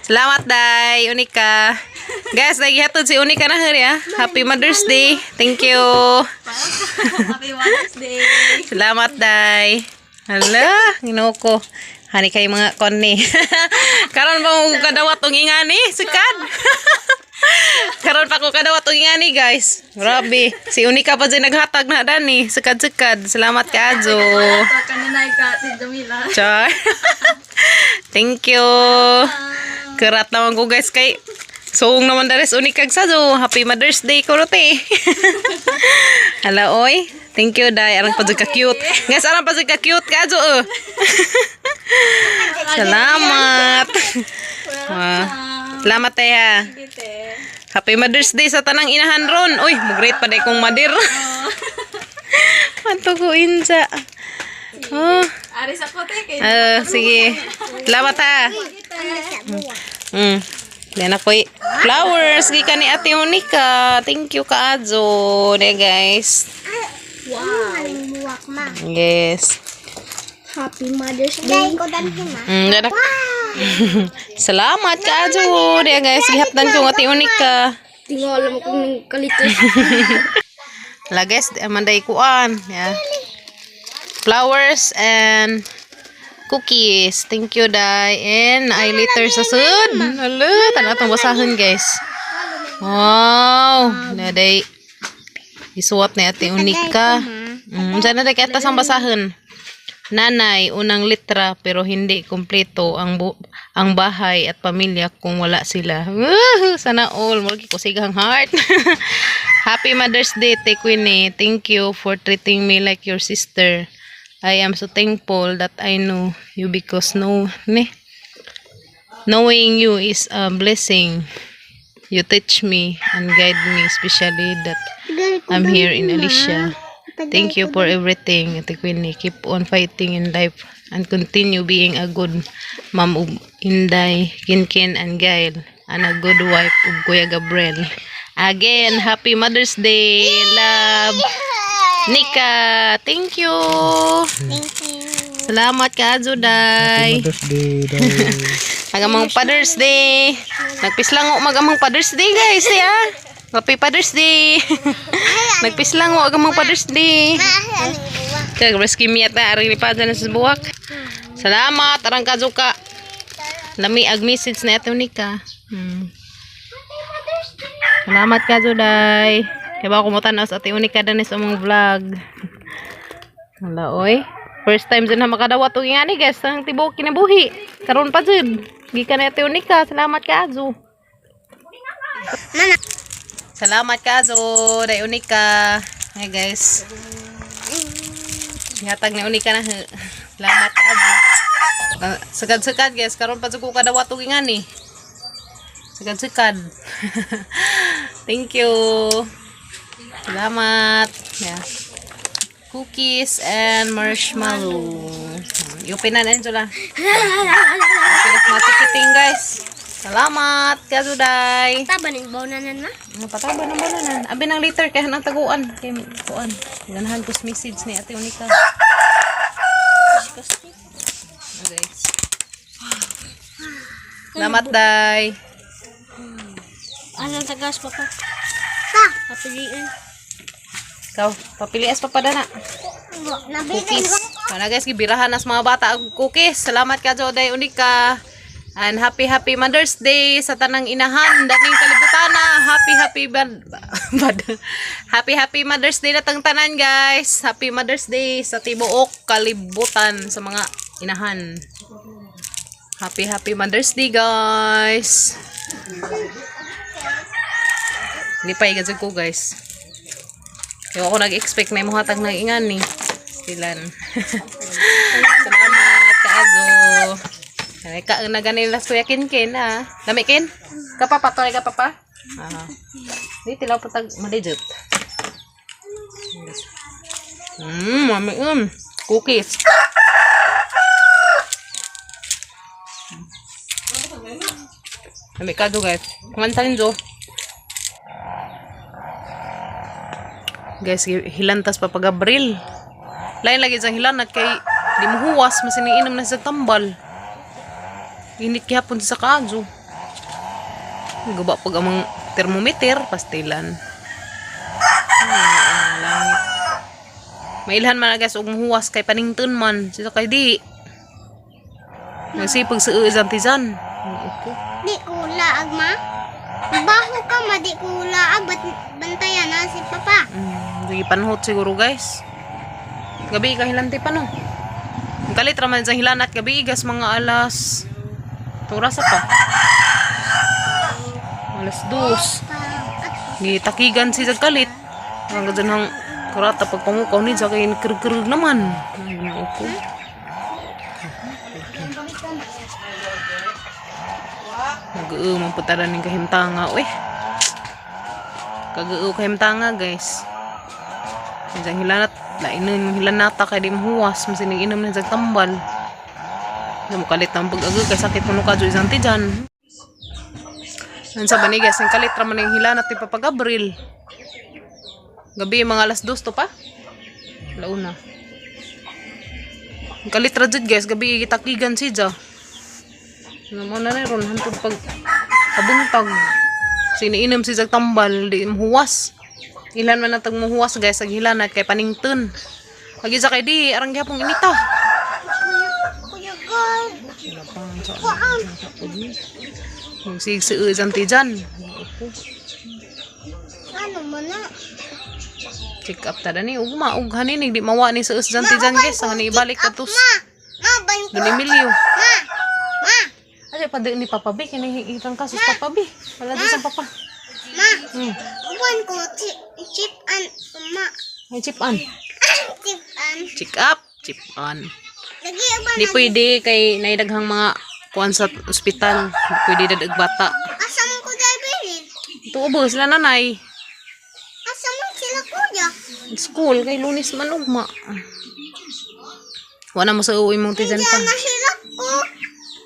Salamat day, Unika. Guys, nagihatod si Unika na ya. Happy Mother's Day. Thank you. Happy Mother's Day. Salamat day. Hala, ginoo ko. Hani kay mga konni. Karon pa mo kadawat og ingani, sikad. Karon pa ko kadawat og ingani, guys. Grabe. Si Unika pa dyan naghatag na dani. Sikad-sikad. Salamat ka, Azo. Kaninay ka, si Jamila. Char. Thank you. Kerat naman ko, guys, kay suong naman dares Unika sa Azo. Happy Mother's Day ko rote. Hala, oy. Thank you, day. Arang pa dyan ka-cute. Guys, arang pa dyan ka-cute ka, Azo. Salamat. Salamat ya. Happy Mother's Day sa tanang inahan ron. Uy, mag-great pa day kong madir. Manto ko inja. Oh. Aris ako te. Sige. Salamat ha. Yan ako flowers. Gika ni Ate Unika. Thank you ka, Azo. De guys. Wow. Yes. Happy Mother's Day. Salamat ka, Azo. De guys, gihapdan ko ng Ate Unika. Tingol mo kung kalito. La guys, manday kuan. Yeah. Flowers and cookies. Thank you, Day. And I later sa sud. Hala, tanah tong basahan, guys. Wow. Naday isuot ni Ate Unika. Sana day kata sang basahan. Nanay, unang litra pero hindi kumpleto ang bahay at pamilya kung wala sila. Sana all. Malagi ko sigang heart. Happy Mother's Day, Te Queenie. Thank you for treating me like your sister. I am so thankful that I know you because knowing you is a blessing. You teach me and guide me, especially that I'm here in Alicia. Thank you for everything, Ate Queenie. Keep on fighting in life and continue being a good mom of Inday, Kinkin, and Gail, and a good wife of Kuya Gabriel. Again, Happy Mother's Day, love, Nika. Thank you. Salamat ka, Azo, Day. Mother's Day, Day. Magamang Father's Day. Nagpislango magamang Father's Day, guys. Happy Father's Day. Nagpislango magamang Father's Day. Kaya rescue miyat na aring lipada na sa buwak. Salamat, arang kazuka. Lami ag message na ito Nika. Salamat ka, Day. Kaya ba kumutan na sa Ate Unika danis sa mga vlog. Wala, oy. First time dyan na makadawat o nga ni guys. Ang tibok kinabuhi. Karoon pa dyan. Gika na Ate Unika. Salamat ka, Azo. Salamat ka, Azo. Day Unika. Hey guys. Hatag na Unika na. Salamat ka, Azo. Sagad-sagad guys. Karoon pa dyan ko kadawat o nga ni. Sagad-sagad. Thank you. Salamat. Yeah. Cookies and marshmallow. Yupinan na nyo lang. Masikiting guys. Salamat. Kazuday. Taba ng baunanan na? Pataba ng baunanan. Abi ng liter kaya ng taguan. Kaya kuan. Ganahan ko message ni Ate Unika. Guys. Salamat, Day. Anong tagas pa pa? Papiliin. Ikaw, papilias pa pa na. Cookies. Kana guys, gibirahan nas mga bata ang cookies. Salamat ka, Day Unika. And happy Mother's Day sa tanang inahan. Dating kalibutan na. Happy Mother's Day na tang tanan, guys. Happy Mother's Day sa tibuok kalibutan sa mga inahan. Happy Mother's Day, guys. Hindi pa igad ko, guys. Yung ako nag-expect na yung hatag na ingan ni. Silan. Salamat, Kaazo. Na ganila Kuya Kinkin, ha. Dami, Kin? Kapapa, toy ka papa? Di, tilaw po tag madijot. Mami, cookies. Dami ka, guys. Kumantalin, Jo. Guys, hilantas pa pag-Abril. Lain lagi sa hilanat kay di mo huwas, masiniinom na sa tambal. Init kihapon sa kaadyo. Guba pag amang thermometer, pastilan. Langit. Mailhan man na guys, og muhuwas kay panington man. Sisa kay di. Nagsipag sa uizan tizan. Okay. Di ko laag ma. Baho ka ma, di ko laag. Bantayan na si papa. Sige panhot siguro guys. Gabi kahilanti pa no. Ang kalit raman sa hilanat gabi gas mga alas. Turasa pa. Alas 2. Gitakigan si sa kalit. Ang ganang karata pag pamukaw ni sa kay kerug naman. Okay. Nag-uumang putaran ng kahimtanga. Uy. Kag-uo kahimtanga guys. Isang hilanat. Lainan hilanata kay di mahuwas. Masinig inom na sa tambal. Yung kalit ng pag-agul kay sakit mo ka isang tijan. Yan sa banigas. Yung kalit raman ng hilanat di papagabril. Gabi mga alas 2 to pa. Launa. Yung kalit rajud guys. Gabi gitakigan si Ja. Naman na ron, hantod pag kabuntag. Siniinom si tambal, di muhuwas. Ilan man natag muhuwas guys, ag hilanat kay panington. Pag isa kay di, arang gyapong inita. Kuya God. Yung sigsiu zanti dyan. Ano man na? Check up tada ni, ugma, hanin, di mawa ni sa zanti dyan guys. Hani ibalik katus. Ma, bain ko. Dun Emilio. Ma. Ay, pa ni Papa B, kinahirang kasus Papa B. Wala doon sa Papa. Ma. Buwan ko chip an ma. Ay, chip on. Chip an. Check up, chip on. Lagi ba Di pwede kay naidaghang mga kuan sa ospital. Di pwede dadag bata. asa man ko diabetes? Ito ubo sila nanay. Asa man sila kuya? School kay Lunes man ugma. Wala mo sa uwi mong tijan pa. Diyan nahilak ko.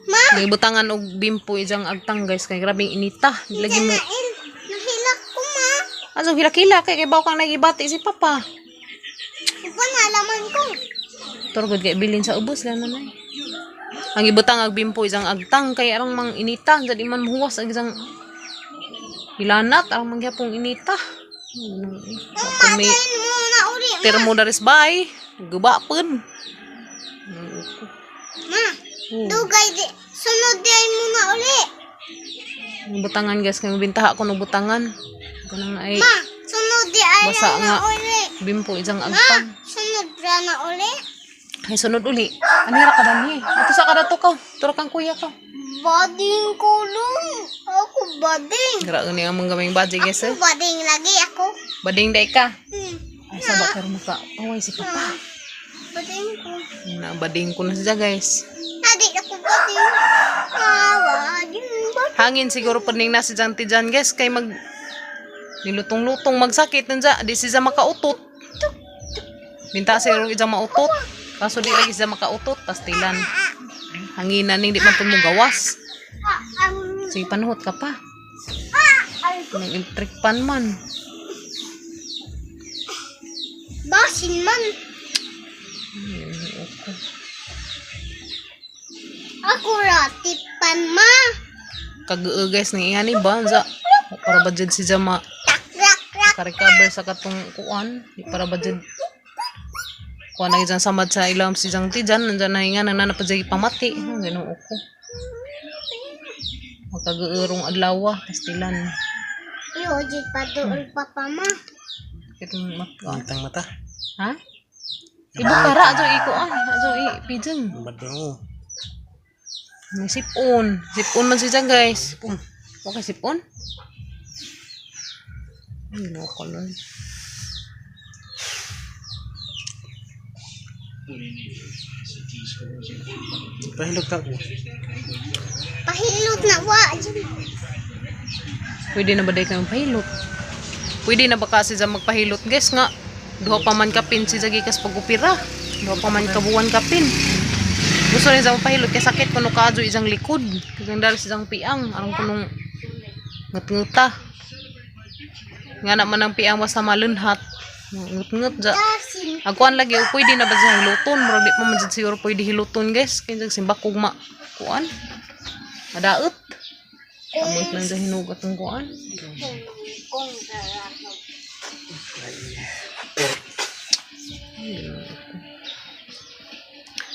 Ma. May butangan og bimpo ijang agtang guys kay grabing inita. Lagi mo. Nahilak ko ma. Aso hila-hila kay baw kang nagibati si Papa. Iba na alaman ko. Turgod kay bilin sa ubos lang nanay. Ang ibutang ag bimpo ijang agtang kay arang mang inita jadi man muhuwas ag isang hilanat arang mangyapong inita. Kung may Diyan mo na uli. thermodaris bay, guba pun. Ma. Dugay di. Sunod diyan mo na uli. Butangan guys kay mabintaha ko no butangan. Kanang ay Ma. Sunod di ay basa na nga uli. bimpo ijang Ma. agtang. Sunod ra na uli. Ay sunod uli. Anira ka dani. Ato sa kada to ka. Turo kang kuya ka. Bading ko lang. Ako bading. Gra ni among gamay badge guys. Ako bading lagi ako. Bading day ka. Ay Na. sabak pero maka. Away si Papa. Bading ko. Na bading ko na siya guys. Nadi ako bading. Bading. Hangin siguro pening na si Janti Jan guys kay mag nilutong-lutong magsakit nanja di siya makautot. Binta siguro ija mautot. Kaso di lagi siya makautot pastilan. Hanginan ning di man mo gawas. Sige panuhot ka pa. Nang electric pan man. Basin man. Ako ratipan ma. Kag guys ni ihani ba za para budget si Jama Rak. ka-recover sa katong kuan di para budget kuan na dyan samad sa ilam si Jang Tijan nandiyan na hinga nang nanapadjagi pamati ganun uko magkagaurong adlaw pastilan Iojit pa doon papa ma. itong Mantang mata. ha ibu kara ajo ikuan ajo ipijeng Badong. may sipon man si Jang guys sipon okay sipon ay no color Pahilog ka ko. Pahilot na wa. pwede na ba day kayong pahilot pwede na ba kasi sa magpahilot guys nga duha pa man kapin si Zagikas pag-upira duha pa man kabuwan kapin gusto rin sa magpahilot kaya sakit kuno kaadyo isang likod kaya dahil sa isang piang arang kunong ngut-nguta nga naman ang piang was na malunhat ngut-ngut ja Dasin. agkuan lagi o pwede na ba sa hiluton murag di pa man dyan siguro pwede hiluton guys kaya simbakog ma kuan madaot Amoy lang sa hinugat ng kuan. Kung tarakog.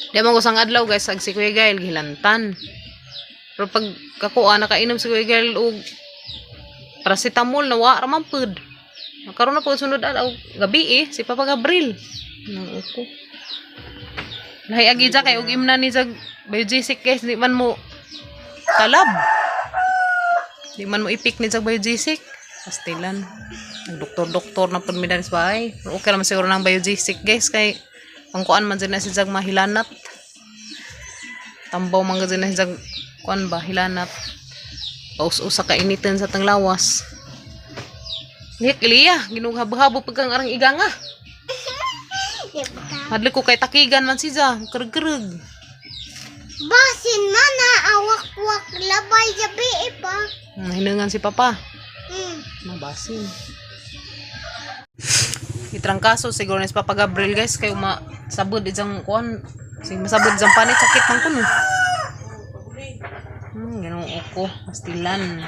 Di man ko sang adlaw guys, ag si Kuya Gael gilantan. Pero pag kakuha nakainom si Kuya Gael og paracetamol na wa ra man pud. Karon na po sunod adlaw gabi si Papa Gabriel. Nang uko. Lahi agi ja kay og imna ni jag biogesic guys, di man mo talab. Di man mo ipik ni jag biogesic. Pastilan. Nag-doktor-doktor na pud mi dali sa bahay. Pero okay naman siguro ng biogesic guys kay pangkuan man dyan na si jag mahilanat. Tambaw man dyan na si jag kuan ba hilanat. Paus-usa ka initin sa tang lawas. Nik Iliya, ginughabo-habo pagkang arang iganga. Hadli ko kay takigan man si ja, kereg-kereg. Basin man na awak-wak labay gabi pa. Hinungan si Papa. Mabasin. Itrangkaso siguro ni si Papa Gabriel guys kay masabod ijang kuan. Sing masabod ijang panit sakit man kuno. Ganun ako, pastilan.